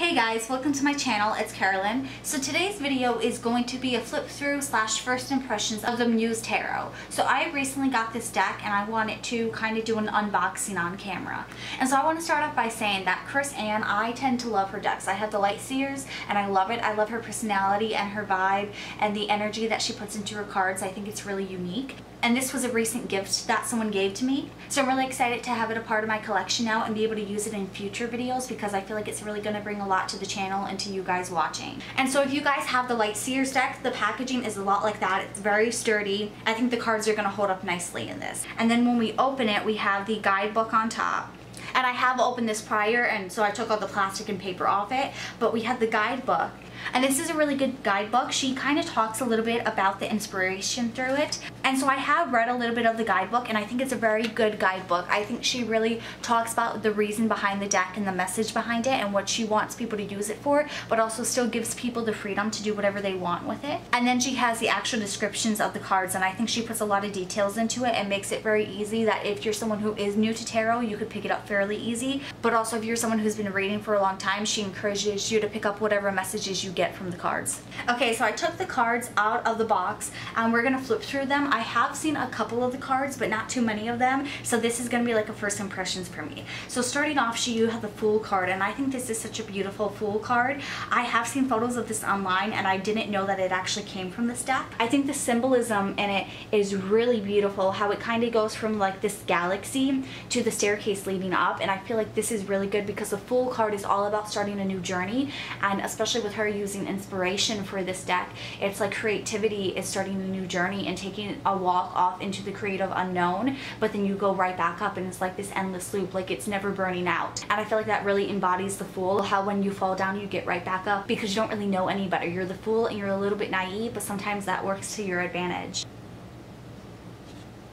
Hey guys, welcome to my channel. It's Carolyn. So today's video is going to be a flip through slash first impressions of the Muse Tarot. So I recently got this deck and I wanted to kind of do an unboxing on camera. And so I want to start off by saying that Chris Ann, I tend to love her decks. I have the Light Seers and I love it. I love her personality and her vibe and the energy that she puts into her cards. I think it's really unique. And this was a recent gift that someone gave to me. So I'm really excited to have it a part of my collection now and be able to use it in future videos because I feel like it's really going to bring a lot to the channel and to you guys watching. And so if you guys have the Light Seers deck, the packaging is a lot like that. It's very sturdy. I think the cards are going to hold up nicely in this. And then when we open it, we have the guidebook on top. And I have opened this prior, and so I took all the plastic and paper off it, but we have the guidebook. And this is a really good guidebook. She kind of talks a little bit about the inspiration through it. And so I have read a little bit of the guidebook, and I think it's a very good guidebook. I think she really talks about the reason behind the deck and the message behind it and what she wants people to use it for, but also still gives people the freedom to do whatever they want with it. And then she has the actual descriptions of the cards, and I think she puts a lot of details into it and makes it very easy that if you're someone who is new to tarot, you could pick it up fairly easy. But also if you're someone who's been reading for a long time, she encourages you to pick up whatever messages you get from the cards. Okay, so I took the cards out of the box and we're gonna flip through them. I have seen a couple of the cards, but not too many of them, so this is gonna be like a first impressions for me. So starting off, you have the Fool card, and I think this is such a beautiful Fool card. I have seen photos of this online and I didn't know that it actually came from this deck. I think the symbolism in it is really beautiful, how it kind of goes from like this galaxy to the staircase leading up, and I feel like this is really good because the Fool card is all about starting a new journey, and especially with her using inspiration for this deck, it's like creativity is starting a new journey and taking a walk off into the creative unknown, but then you go right back up and it's like this endless loop, like it's never burning out. And I feel like that really embodies the Fool, how when you fall down you get right back up because you don't really know any better. You're the Fool and you're a little bit naive, but sometimes that works to your advantage.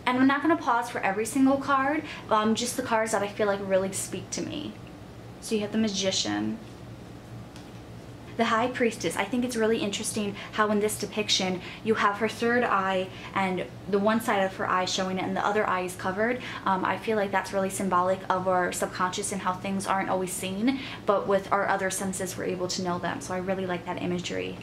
And I'm not going to pause for every single card, just the cards that I feel like really speak to me. So you have the Magician, the High Priestess. I think it's really interesting how in this depiction you have her third eye and the one side of her eye showing it and the other eye is covered. I feel like that's really symbolic of our subconscious and how things aren't always seen, but with our other senses we're able to know them. So I really like that imagery.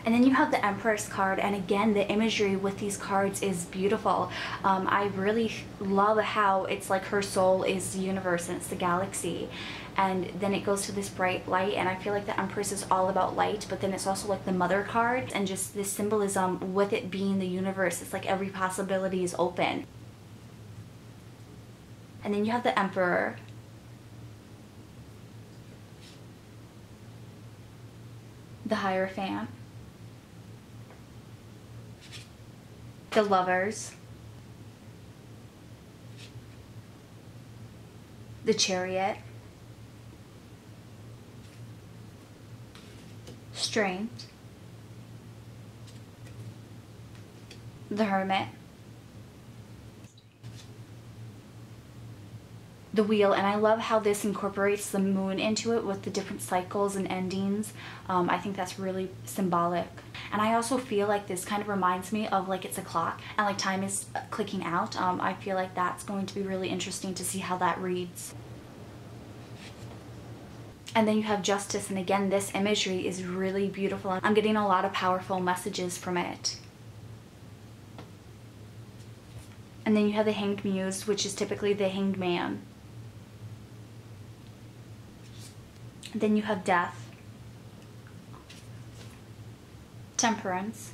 And then you have the Empress card, and again the imagery with these cards is beautiful. I really love how it's like her soul is the universe and it's the galaxy, and then it goes to this bright light, and I feel like the Empress is all about light, but then it's also like the Mother card and just this symbolism with it being the universe. It's like every possibility is open. And then you have the Emperor, the Hierophant, the Lovers, the Chariot, Strength, the Hermit, the Wheel. And I love how this incorporates the moon into it with the different cycles and endings. I think that's really symbolic. And I also feel like this kind of reminds me of like it's a clock and like time is clicking out. I feel like that's going to be really interesting to see how that reads. And then you have Justice, and again this imagery is really beautiful. I'm getting a lot of powerful messages from it. And then you have the Hanged Muse, which is typically the hanged man. And then you have Death, Temperance,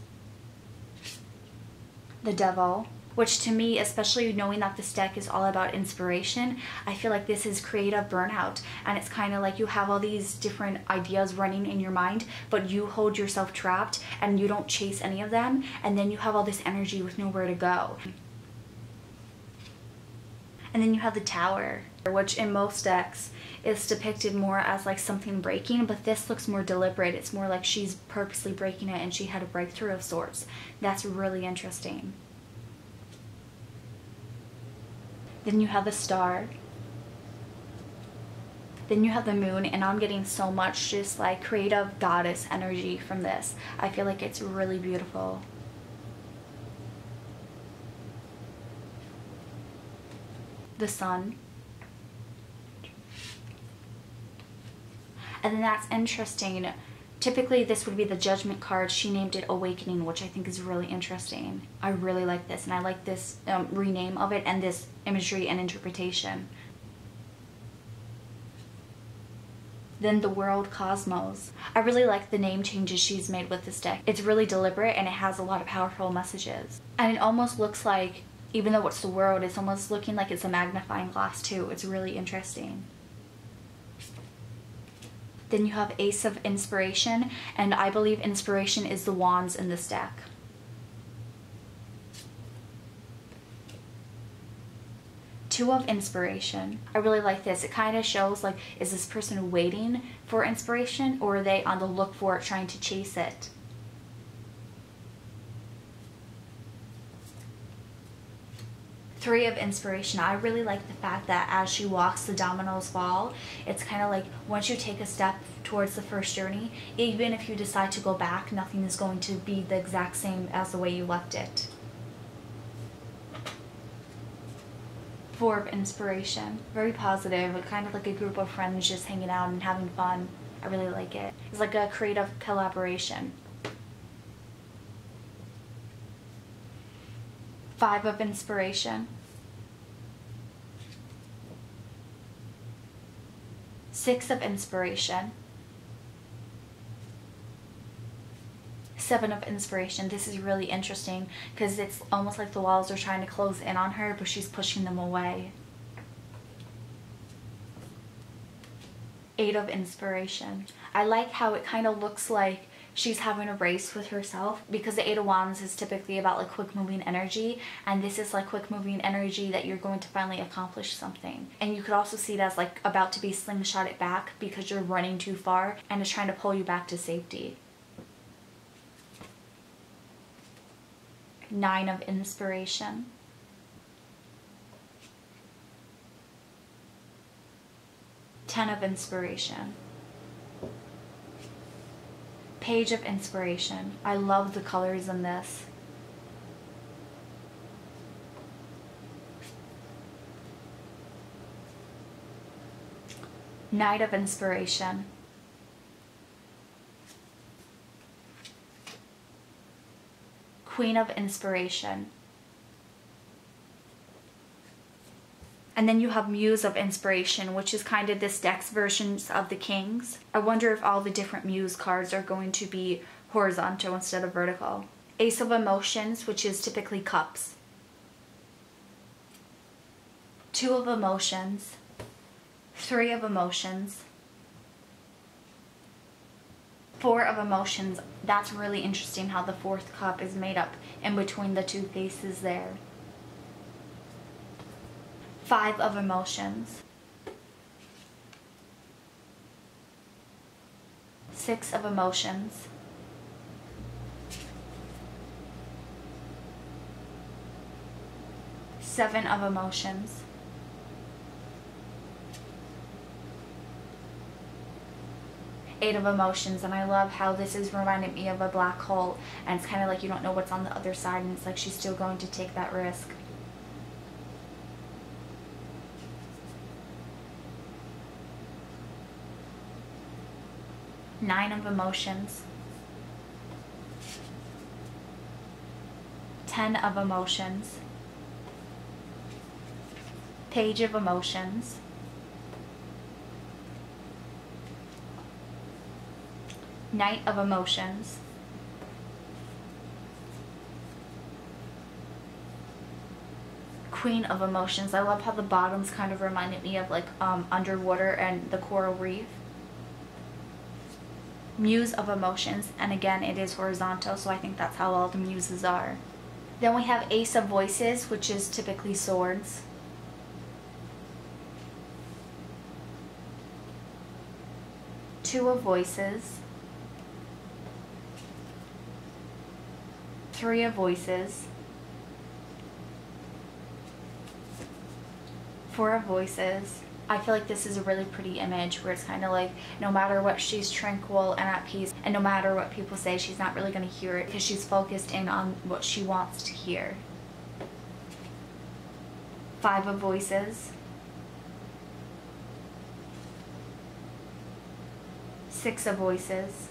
the Devil, which to me, especially knowing that this deck is all about inspiration, I feel like this is creative burnout, and it's kind of like you have all these different ideas running in your mind, but you hold yourself trapped and you don't chase any of them, and then you have all this energy with nowhere to go. And then you have the Tower, which in most decks is depicted more as like something breaking, but this looks more deliberate. It's more like she's purposely breaking it and she had a breakthrough of sorts. That's really interesting. Then you have the Star. Then you have the Moon, and I'm getting so much just like creative goddess energy from this. I feel like it's really beautiful. the Sun, And then that's interesting. Typically this would be the Judgment card. She named it Awakening, which I think is really interesting. I really like this, and I like this rename of it and this imagery and interpretation. Then the World Cosmos. I really like the name changes she's made with this deck. It's really deliberate and it has a lot of powerful messages. And it almost looks like, even though it's the world, it's almost looking like it's a magnifying glass too. It's really interesting. Then you have Ace of Inspiration, and I believe inspiration is the wands in this deck. Two of Inspiration. I really like this. It kind of shows like, is this person waiting for inspiration, or are they on the look for it, trying to chase it? Three of Inspiration. I really like the fact that as she walks, the dominoes fall. It's kind of like once you take a step towards the first journey, even if you decide to go back, nothing is going to be the exact same as the way you left it. Four of Inspiration. Very positive, kind of like a group of friends just hanging out and having fun. I really like it. It's like a creative collaboration. Five of Inspiration. Six of Inspiration. Seven of Inspiration. This is really interesting because it's almost like the walls are trying to close in on her, but she's pushing them away. Eight of Inspiration. I like how it kind of looks like she's having a race with herself, because the Eight of Wands is typically about like quick moving energy, and this is like quick moving energy that you're going to finally accomplish something. And you could also see it as like about to be slingshotted back because you're running too far and it's trying to pull you back to safety. Nine of Inspiration. Ten of Inspiration. Page of Inspiration. I love the colors in this. Knight of Inspiration. Queen of Inspiration. And then you have Muse of Inspiration, which is kind of this deck's versions of the Kings. I wonder if all the different Muse cards are going to be horizontal instead of vertical. Ace of Emotions, which is typically cups. Two of Emotions. Three of Emotions. Four of Emotions. That's really interesting how the fourth cup is made up in between the two faces there. Five of Emotions. Six of Emotions. Seven of Emotions. Eight of Emotions. And I love how this is reminding me of a black hole, and it's kind of like you don't know what's on the other side, and it's like she's still going to take that risk. Nine of Emotions. 10 of Emotions. Page of Emotions. Knight of Emotions. Queen of Emotions. I love how the bottoms kind of reminded me of like underwater and the coral reef. Muse of Emotions, and again it is horizontal, so I think that's how all the muses are. Then we have Ace of Voices, which is typically swords. Two of Voices. Three of Voices. Four of Voices. I feel like this is a really pretty image where it's kind of like no matter what, she's tranquil and at peace, and no matter what people say, she's not really going to hear it because she's focused in on what she wants to hear. Five of Voices. 6 of Voices,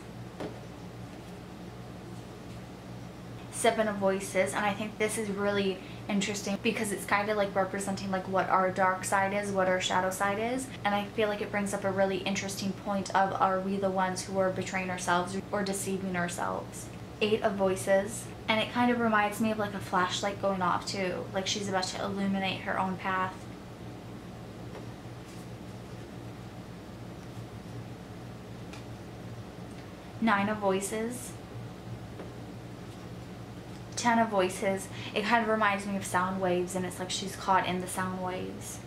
7 of Voices, and I think this is really interesting because it's kind of like representing like what our dark side is, what our shadow side is, and I feel like it brings up a really interesting point of, are we the ones who are betraying ourselves or deceiving ourselves? 8 of Voices, and it kind of reminds me of like a flashlight going off too, like she's about to illuminate her own path. 9 of Voices, 10 of Voices. It kind of reminds me of sound waves, and it's like she's caught in the sound waves.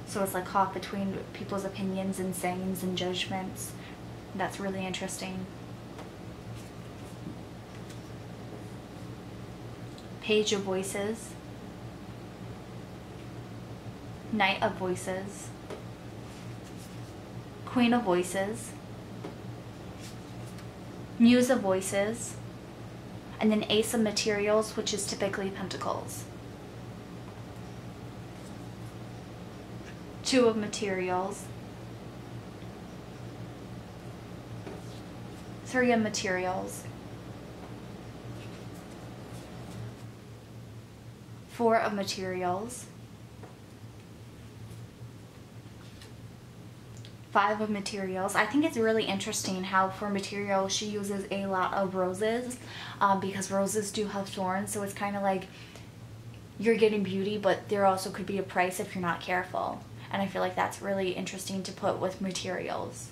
So it's like caught between people's opinions and sayings and judgments. That's really interesting. Page of Voices, Knight of Voices, Queen of Voices, Muse of Voices, and then Ace of Materials, which is typically Pentacles. 2 of Materials, 3 of Materials, 4 of Materials, 5 of Materials. I think it's really interesting how for materials she uses a lot of roses, because roses do have thorns, so it's kind of like you're getting beauty, but there also could be a price if you're not careful. And I feel like that's really interesting to put with materials.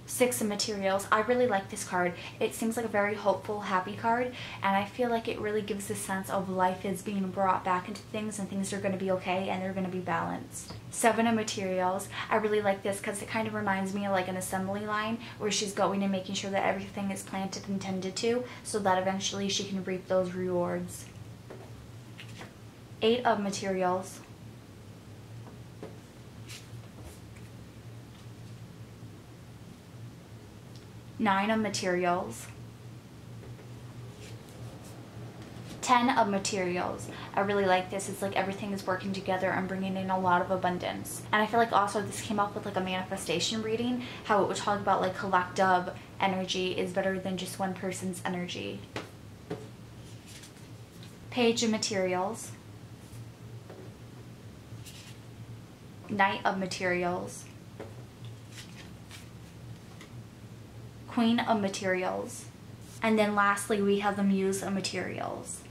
6 of Materials. I really like this card. It seems like a very hopeful, happy card, and I feel like it really gives a sense of life is being brought back into things, and things are going to be okay, and they're going to be balanced. 7 of Materials. I really like this because it kind of reminds me of like an assembly line where she's going and making sure that everything is planted and tended to, so that eventually she can reap those rewards. 8 of Materials. 9 of Materials, 10 of Materials. I really like this. It's like everything is working together and bringing in a lot of abundance. And I feel like also this came up with like a manifestation reading, how it would talk about like collective energy is better than just one person's energy. Page of Materials, Knight of Materials, Queen of Materials, and then lastly we have the Muse of Materials.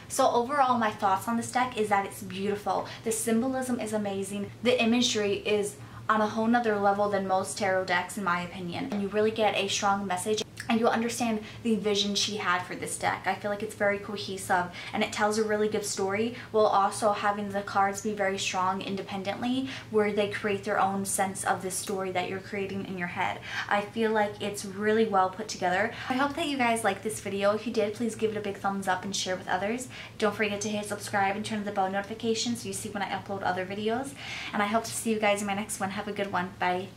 So overall, my thoughts on this deck is that it's beautiful. The symbolism is amazing. The imagery is on a whole nother level than most tarot decks, in my opinion. And you really get a strong message, and you'll understand the vision she had for this deck. I feel like it's very cohesive, and it tells a really good story, while also having the cards be very strong independently, where they create their own sense of this story that you're creating in your head. I feel like it's really well put together. I hope that you guys liked this video. If you did, please give it a big thumbs up and share with others. Don't forget to hit subscribe and turn on the bell notification so you see when I upload other videos. And I hope to see you guys in my next one. Have a good one. Bye.